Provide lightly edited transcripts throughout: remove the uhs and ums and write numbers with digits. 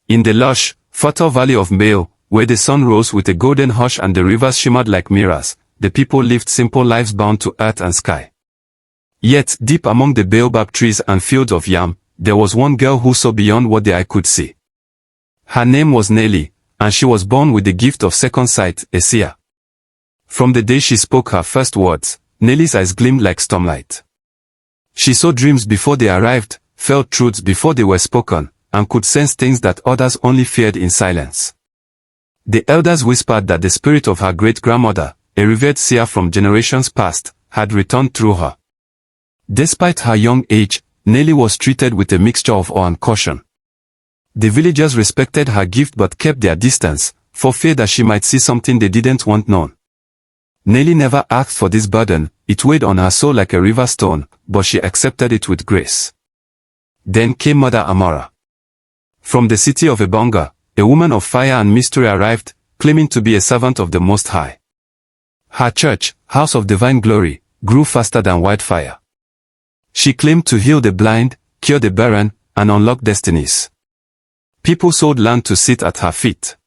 In the lush, fertile valley of Baal, where the sun rose with a golden hush and the rivers shimmered like mirrors, the people lived simple lives bound to earth and sky. Yet, deep among the baobab trees and fields of yam, there was one girl who saw beyond what the eye could see. Her name was Nelly, and she was born with the gift of second sight, a seer. From the day she spoke her first words, Nelly's eyes gleamed like stormlight. She saw dreams before they arrived, felt truths before they were spoken, and could sense things that others only feared in silence. The elders whispered that the spirit of her great-grandmother, a revered seer from generations past, had returned through her. Despite her young age, Nelly was treated with a mixture of awe and caution. The villagers respected her gift but kept their distance, for fear that she might see something they didn't want known. Nelly never asked for this burden, it weighed on her soul like a river stone, but she accepted it with grace. Then came Mother Amora. From the city of Ebonga, a woman of fire and mystery arrived, claiming to be a servant of the Most High. Her church, House of Divine Glory, grew faster than wildfire. She claimed to heal the blind, cure the barren, and unlock destinies. People sold land to sit at her feet.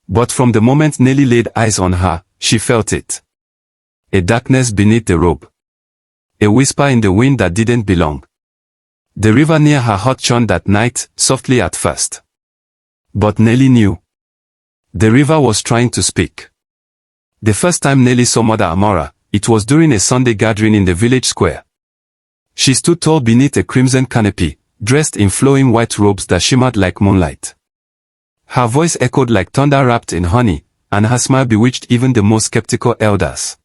But from the moment Nelly laid eyes on her, she felt it. A darkness beneath the robe. A whisper in the wind that didn't belong. The river near her heart churned that night, softly at first. But Nelly knew. The river was trying to speak. The first time Nelly saw Mother Amora, it was during a Sunday gathering in the village square. She stood tall beneath a crimson canopy, dressed in flowing white robes that shimmered like moonlight. Her voice echoed like thunder wrapped in honey, and her smile bewitched even the most skeptical elders.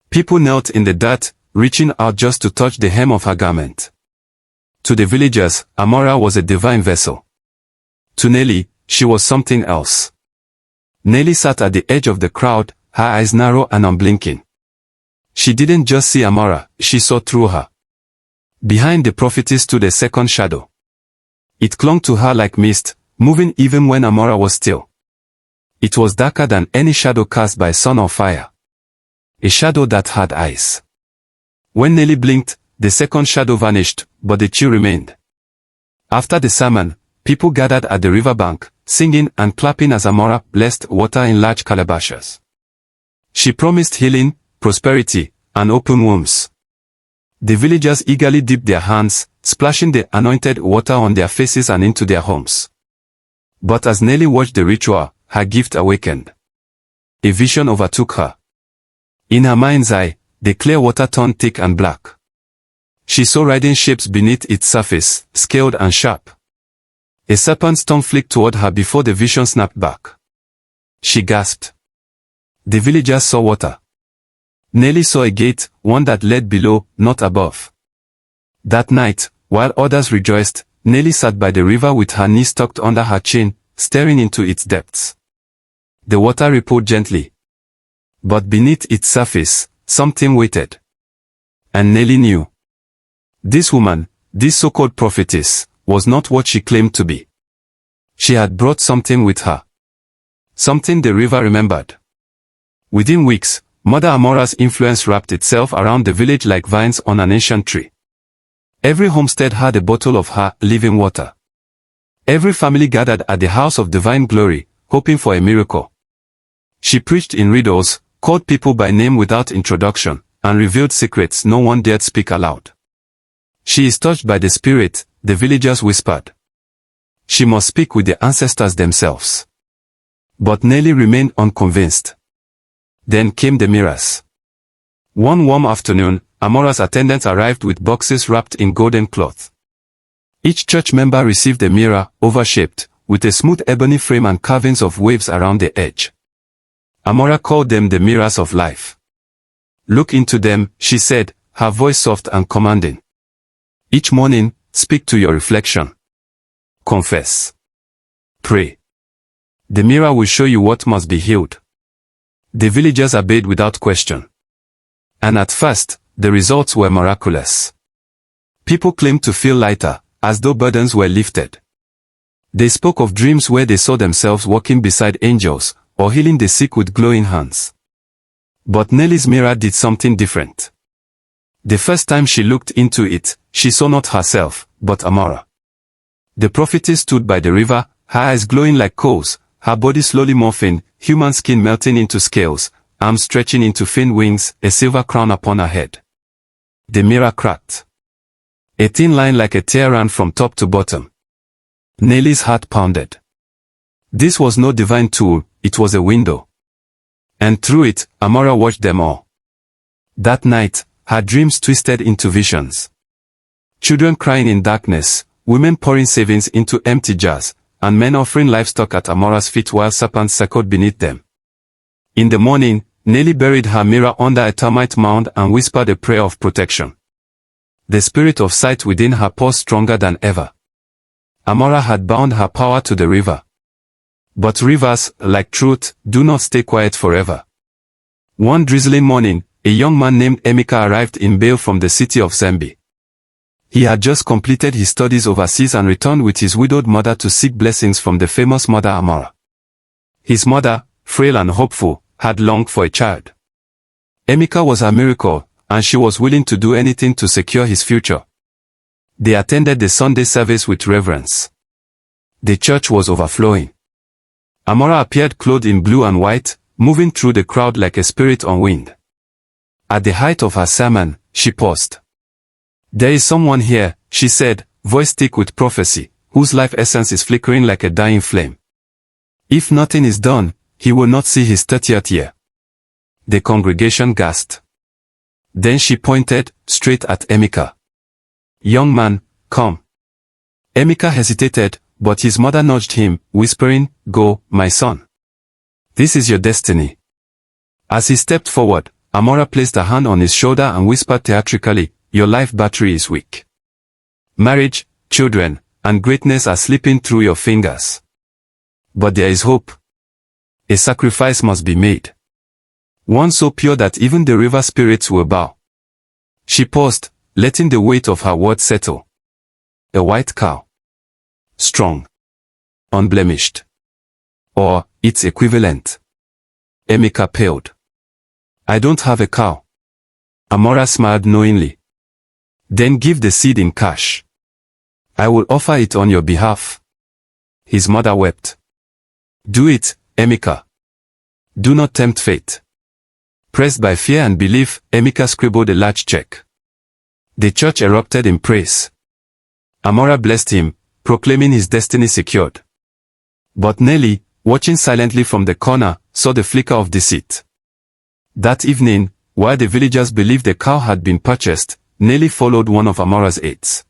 People knelt in the dirt, reaching out just to touch the hem of her garment. To the villagers, Amora was a divine vessel. To Nelly, she was something else. Nelly sat at the edge of the crowd, her eyes narrow and unblinking. She didn't just see Amora, she saw through her. Behind the prophetess stood a second shadow. It clung to her like mist, moving even when Amora was still. It was darker than any shadow cast by sun or fire. A shadow that had eyes. When Nelly blinked, the second shadow vanished, but the chill remained. After the sermon, people gathered at the riverbank, singing and clapping as Amora blessed water in large calabashes. She promised healing, prosperity, and open wombs. The villagers eagerly dipped their hands, splashing the anointed water on their faces and into their homes. But as Nelly watched the ritual, her gift awakened. A vision overtook her. In her mind's eye, the clear water turned thick and black. She saw riding shapes beneath its surface, scaled and sharp. A serpent's tongue flicked toward her before the vision snapped back. She gasped. The villagers saw water. Nelly saw a gate, one that led below, not above. That night, while others rejoiced, Nelly sat by the river with her knees tucked under her chin, staring into its depths. The water rippled gently. But beneath its surface, something waited. And Nelly knew. This woman, this so-called prophetess, was not what she claimed to be. She had brought something with her. Something the river remembered. Within weeks, Mother Amora's influence wrapped itself around the village like vines on an ancient tree. Every homestead had a bottle of her living water. Every family gathered at the House of Divine Glory, hoping for a miracle. She preached in riddles, called people by name without introduction, and revealed secrets no one dared speak aloud. She is touched by the Spirit, the villagers whispered. She must speak with the ancestors themselves. But Nelly remained unconvinced. Then came the mirrors. One warm afternoon, Amora's attendants arrived with boxes wrapped in golden cloth. Each church member received a mirror, oval-shaped, with a smooth ebony frame and carvings of waves around the edge. Amora called them the mirrors of life. Look into them, she said, her voice soft and commanding. Each morning, speak to your reflection. Confess. Pray. The mirror will show you what must be healed. The villagers obeyed without question. And at first, the results were miraculous. People claimed to feel lighter, as though burdens were lifted. They spoke of dreams where they saw themselves walking beside angels, or healing the sick with glowing hands. But Nelly's mirror did something different. The first time she looked into it, she saw not herself, but Amora. The prophetess stood by the river, her eyes glowing like coals, her body slowly morphing, human skin melting into scales, arms stretching into fin wings, a silver crown upon her head. The mirror cracked. A thin line like a tear ran from top to bottom. Nelly's heart pounded. This was no divine tool, it was a window. And through it, Amora watched them all. That night, her dreams twisted into visions. Children crying in darkness, women pouring savings into empty jars, and men offering livestock at Amora's feet while serpents circled beneath them. In the morning, Nelly buried her mirror under a termite mound and whispered a prayer of protection. The spirit of sight within her paused stronger than ever. Amora had bound her power to the river. But rivers, like truth, do not stay quiet forever. One drizzling morning, a young man named Emeka arrived in bail from the city of Zembe. He had just completed his studies overseas and returned with his widowed mother to seek blessings from the famous Mother Amora. His mother, frail and hopeful, had longed for a child. Emeka was a miracle, and she was willing to do anything to secure his future. They attended the Sunday service with reverence. The church was overflowing. Amora appeared clothed in blue and white, moving through the crowd like a spirit on wind. At the height of her sermon, she paused. "There is someone here," she said, voice thick with prophecy, whose life essence is flickering like a dying flame. "If nothing is done, he will not see his 30th year." The congregation gasped. Then she pointed straight at Emeka. "Young man, come." Emeka hesitated, but his mother nudged him, whispering, "Go, my son. This is your destiny." As he stepped forward, Amora placed a hand on his shoulder and whispered theatrically, "Your life battery is weak. Marriage, children, and greatness are slipping through your fingers. But there is hope. A sacrifice must be made. One so pure that even the river spirits will bow." She paused, letting the weight of her words settle. A white cow. Strong. Unblemished. Or, its equivalent. Emeka paled. "I don't have a cow." Amora smiled knowingly. "Then give the seed in cash. I will offer it on your behalf." His mother wept. "Do it, Emeka. Do not tempt fate." Pressed by fear and belief, Emeka scribbled a large check. The church erupted in praise. Amora blessed him, proclaiming his destiny secured. But Nelly, watching silently from the corner, saw the flicker of deceit. That evening, while the villagers believed the cow had been purchased, Nelly followed one of Amora's aides.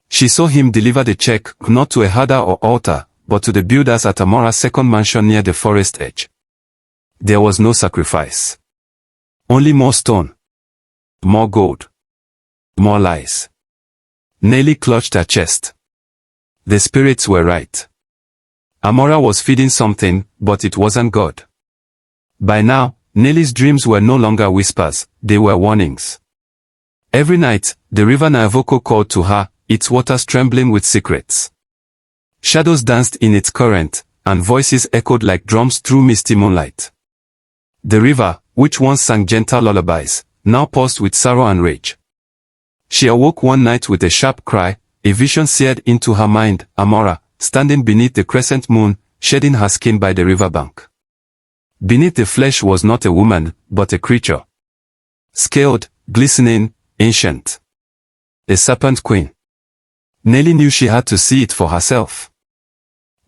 She saw him deliver the check, not to a herder or altar, but to the builders at Amora's second mansion near the forest edge. There was no sacrifice. Only more stone. More gold. More lies. Nelly clutched her chest. The spirits were right. Amora was feeding something, but it wasn't God. By now, Nelly's dreams were no longer whispers, they were warnings. Every night, the river Naivoko called to her, its waters trembling with secrets. Shadows danced in its current, and voices echoed like drums through misty moonlight. The river, which once sang gentle lullabies, now paused with sorrow and rage. She awoke one night with a sharp cry, a vision seared into her mind, Amora, standing beneath the crescent moon, shedding her skin by the riverbank. Beneath the flesh was not a woman, but a creature. Scaled, glistening, ancient. A serpent queen. Nelly knew she had to see it for herself.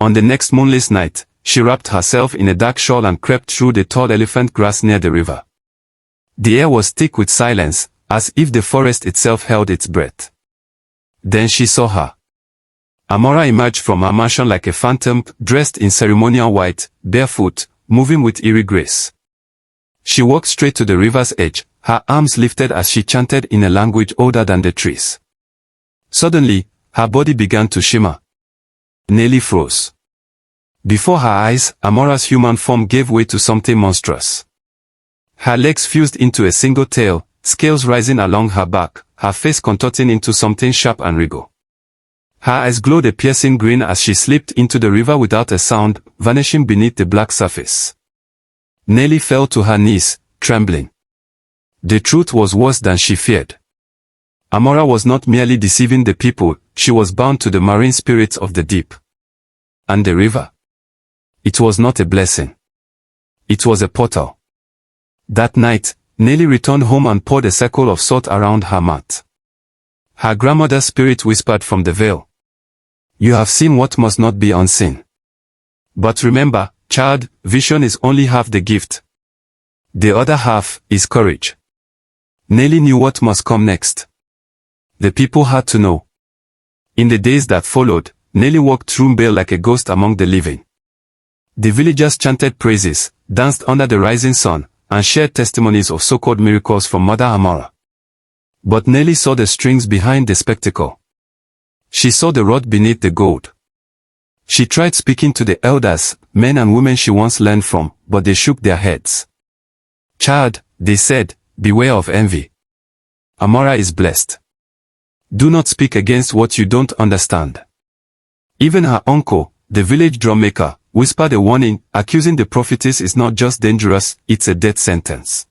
On the next moonless night, she wrapped herself in a dark shawl and crept through the tall elephant grass near the river. The air was thick with silence, as if the forest itself held its breath. Then she saw her. Amora emerged from her mansion like a phantom, dressed in ceremonial white, barefoot, moving with eerie grace. She walked straight to the river's edge, her arms lifted as she chanted in a language older than the trees. Suddenly, her body began to shimmer. Nelly froze. Before her eyes, Amora's human form gave way to something monstrous. Her legs fused into a single tail, scales rising along her back, her face contorting into something sharp and regal. Her eyes glowed a piercing green as she slipped into the river without a sound, vanishing beneath the black surface. Nelly fell to her knees, trembling. The truth was worse than she feared. Amora was not merely deceiving the people, she was bound to the marine spirits of the deep. and the river. It was not a blessing. It was a portal. That night, Nelly returned home and poured a circle of salt around her mat. Her grandmother's spirit whispered from the veil. You have seen what must not be unseen. But remember, child, vision is only half the gift. The other half is courage. Nelly knew what must come next. The people had to know. In the days that followed, Nelly walked through Bale like a ghost among the living. The villagers chanted praises, danced under the rising sun, and shared testimonies of so-called miracles from Mother Amora. But Nelly saw the strings behind the spectacle. She saw the rod beneath the gold. She tried speaking to the elders, men and women she once learned from, but they shook their heads. Child, they said, beware of envy. Amora is blessed. Do not speak against what you don't understand. Even her uncle, the village drum maker, whispered a warning, accusing the prophetess is not just dangerous, it's a death sentence.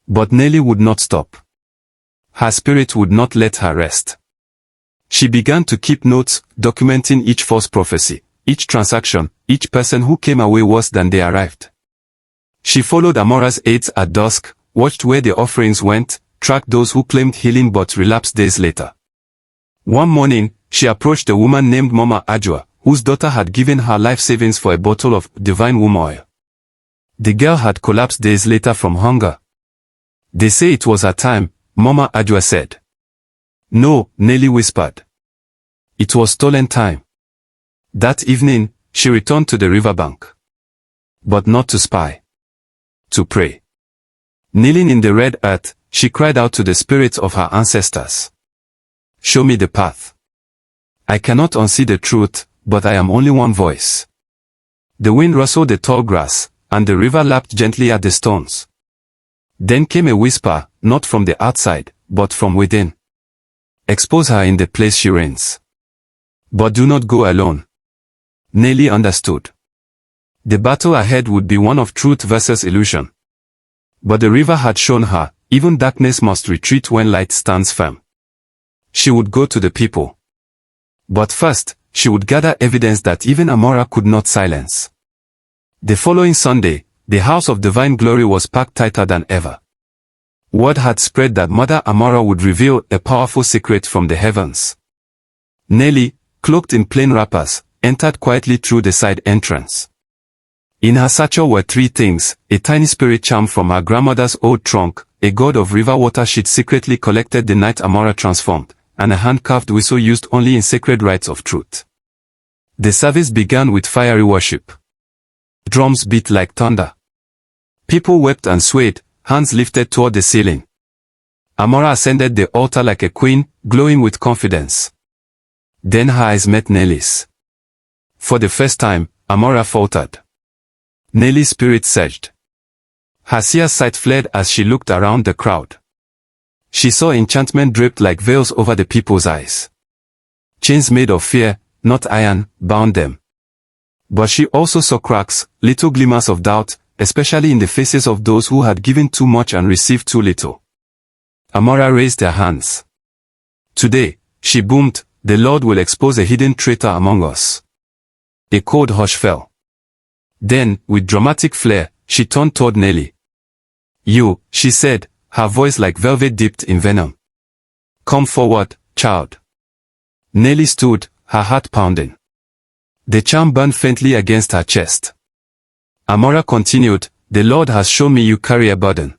But Nelly would not stop. Her spirit would not let her rest. She began to keep notes, documenting each false prophecy, each transaction, each person who came away worse than they arrived. She followed Amora's aides at dusk, watched where the offerings went, tracked those who claimed healing but relapsed days later. One morning, she approached a woman named Mama Ajwa, whose daughter had given her life savings for a bottle of divine womb oil. The girl had collapsed days later from hunger. They say it was her time, Mama Ajwa said. No, Nelly whispered. It was stolen time. That evening, she returned to the riverbank. But not to spy. To pray. Kneeling in the red earth, she cried out to the spirits of her ancestors. Show me the path. I cannot unsee the truth, but I am only one voice. The wind rustled the tall grass, and the river lapped gently at the stones. Then came a whisper, not from the outside, but from within. Expose her in the place she reigns. But do not go alone. Nelly understood. The battle ahead would be one of truth versus illusion. But the river had shown her, even darkness must retreat when light stands firm. She would go to the people. But first, she would gather evidence that even Amora could not silence. The following Sunday, the house of divine glory was packed tighter than ever. Word had spread that Mother Amora would reveal a powerful secret from the heavens. Nelly, cloaked in plain wrappers, entered quietly through the side entrance. In her satchel were three things: a tiny spirit charm from her grandmother's old trunk, a god of river water she'd secretly collected the night Amora transformed, and a hand-carved whistle used only in sacred rites of truth. The service began with fiery worship. Drums beat like thunder. People wept and swayed, hands lifted toward the ceiling. Amora ascended the altar like a queen, glowing with confidence. Then her eyes met Nelly's. For the first time, Amora faltered. Nelly's spirit surged. Her seer sight fled as she looked around the crowd. She saw enchantment draped like veils over the people's eyes. Chains made of fear, not iron, bound them. But she also saw cracks, little glimmers of doubt, especially in the faces of those who had given too much and received too little. Amora raised her hands. Today, she boomed, the Lord will expose a hidden traitor among us. A cold hush fell. Then, with dramatic flair, she turned toward Nelly. You, she said, her voice like velvet dipped in venom. Come forward, child. Nelly stood, her heart pounding. The charm burned faintly against her chest. Amora continued, the Lord has shown me you carry a burden.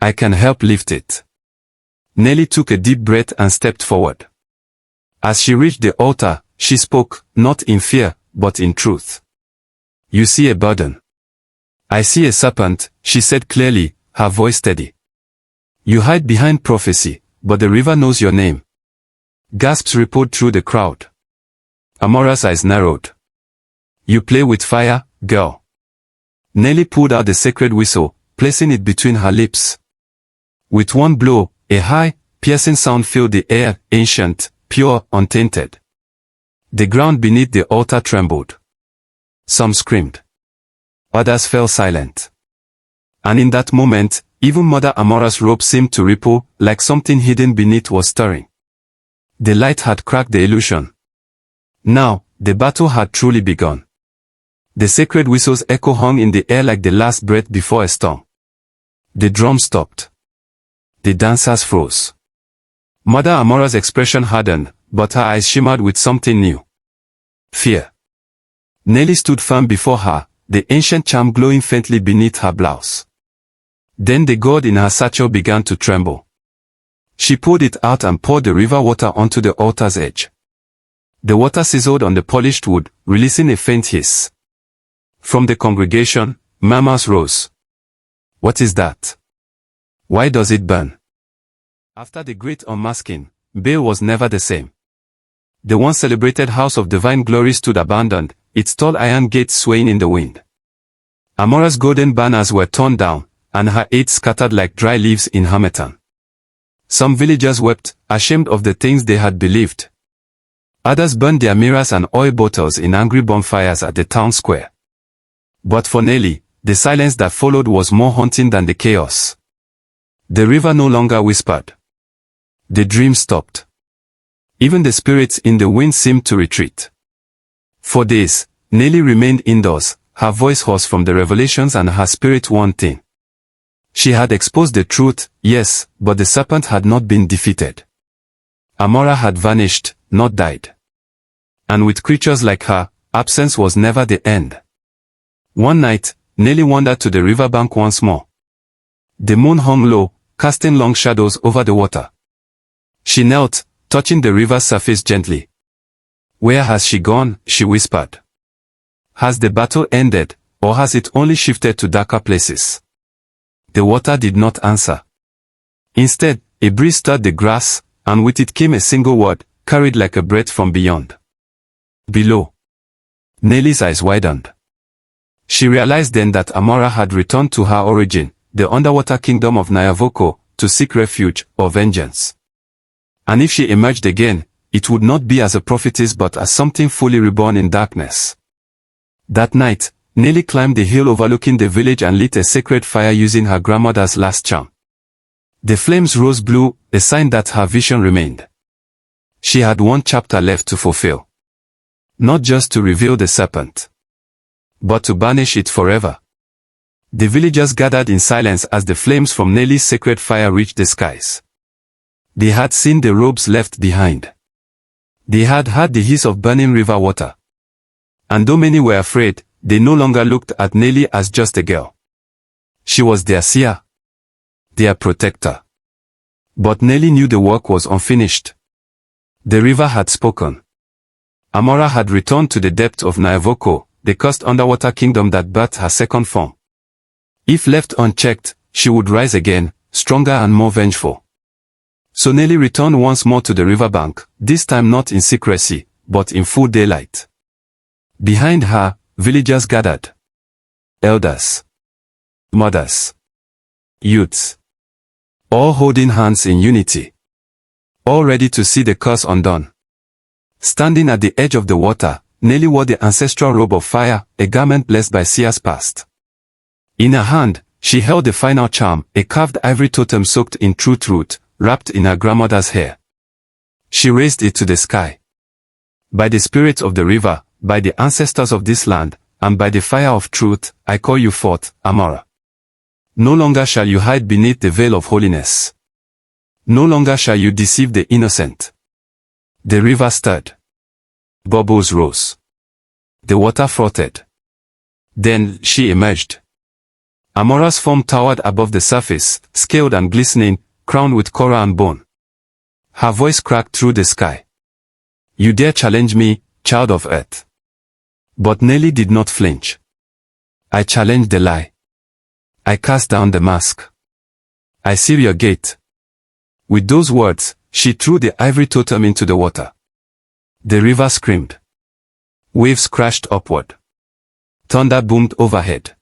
I can help lift it. Nelly took a deep breath and stepped forward. As she reached the altar, she spoke, not in fear, but in truth. You see a burden. I see a serpent, she said clearly, her voice steady. You hide behind prophecy, but the river knows your name. Gasps rippled through the crowd. Amora's eyes narrowed. You play with fire, girl. Nelly pulled out the sacred whistle, placing it between her lips. With one blow, a high, piercing sound filled the air, ancient, pure, untainted. The ground beneath the altar trembled. Some screamed. Others fell silent. And in that moment, even Mother Amora's robe seemed to ripple, like something hidden beneath was stirring. The light had cracked the illusion. Now, The battle had truly begun. The sacred whistle's echo hung in the air like the last breath before a storm. The drum stopped. The dancers froze. Mother Amora's expression hardened, but her eyes shimmered with something new. Fear. Nelly stood firm before her, the ancient charm glowing faintly beneath her blouse. Then the gourd in her satchel began to tremble. She pulled it out and poured the river water onto the altar's edge. The water sizzled on the polished wood, releasing a faint hiss. From the congregation, murmurs rose. What is that? Why does it burn? After the great unmasking, Baal was never the same. The once celebrated house of divine glory stood abandoned, its tall iron gates swaying in the wind. Amora's golden banners were torn down, and her aides scattered like dry leaves in harmattan. Some villagers wept, ashamed of the things they had believed. Others burned their mirrors and oil bottles in angry bonfires at the town square. But for Nelly, the silence that followed was more haunting than the chaos. The river no longer whispered. The dream stopped. Even the spirits in the wind seemed to retreat. For days, Nelly remained indoors, her voice hoarse from the revelations and her spirit one thing. She had exposed the truth, yes, but the serpent had not been defeated. Amora had vanished, not died. And with creatures like her, absence was never the end. One night, Nelly wandered to the riverbank once more. The moon hung low, casting long shadows over the water. She knelt, touching the river's surface gently. Where has she gone? She whispered. Has the battle ended, or has it only shifted to darker places? The water did not answer. Instead, a breeze stirred the grass, and with it came a single word, carried like a breath from beyond. Below. Nelly's eyes widened. She realized then that Amora had returned to her origin, the underwater kingdom of Nyarvoko, to seek refuge or vengeance. And if she emerged again, it would not be as a prophetess but as something fully reborn in darkness. That night, Nelly climbed the hill overlooking the village and lit a sacred fire using her grandmother's last charm. The flames rose blue, a sign that her vision remained. She had one chapter left to fulfill. Not just to reveal the serpent, but to banish it forever. The villagers gathered in silence as the flames from Nelly's sacred fire reached the skies. They had seen the robes left behind. They had heard the hiss of burning river water. And though many were afraid, they no longer looked at Nelly as just a girl. She was their seer, their protector. But Nelly knew the work was unfinished. The river had spoken. Amora had returned to the depth of Nyarvoko, the cursed underwater kingdom that birthed her second form. If left unchecked, she would rise again, stronger and more vengeful. So Nelly returned once more to the riverbank, this time not in secrecy, but in full daylight. Behind her, villagers gathered. Elders, mothers, youths, all holding hands in unity. All ready to see the curse undone. Standing at the edge of the water, Nelly wore the ancestral robe of fire, a garment blessed by seers past. In her hand, she held the final charm, a carved ivory totem soaked in true truth, wrapped in her grandmother's hair. She raised it to the sky. By the spirits of the river, by the ancestors of this land, and by the fire of truth, I call you forth, Amora. No longer shall you hide beneath the veil of holiness. No longer shall you deceive the innocent. The river stirred. Bubbles rose. The water frothed. Then she emerged. Amora's form towered above the surface, scaled and glistening, crowned with coral and bone. Her voice cracked through the sky. You dare challenge me, child of earth? But Nelly did not flinch. I challenge the lie. I cast down the mask. I seal your gate. With those words, she threw the ivory totem into the water. The river screamed. Waves crashed upward. Thunder boomed overhead.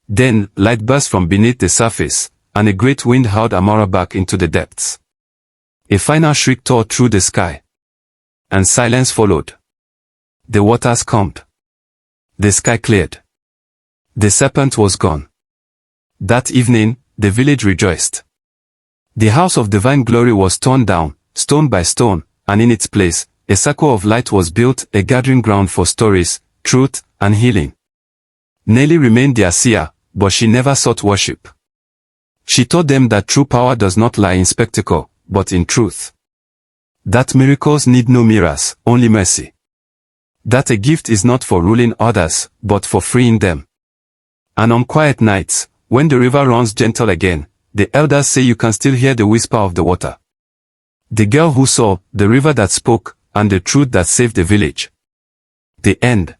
Then, light burst from beneath the surface, and a great wind hurled Amora back into the depths. A final shriek tore through the sky. And silence followed. The waters calmed. The sky cleared. The serpent was gone. That evening, the village rejoiced. The house of divine glory was torn down, stone by stone, and in its place, a circle of light was built, a gathering ground for stories, truth, and healing. Nelly remained their seer, but she never sought worship. She taught them that true power does not lie in spectacle, but in truth. That miracles need no mirrors, only mercy. That a gift is not for ruling others, but for freeing them. And on quiet nights, when the river runs gentle again, the elders say you can still hear the whisper of the water. The girl who saw, the river that spoke, and the truth that saved the village. The end.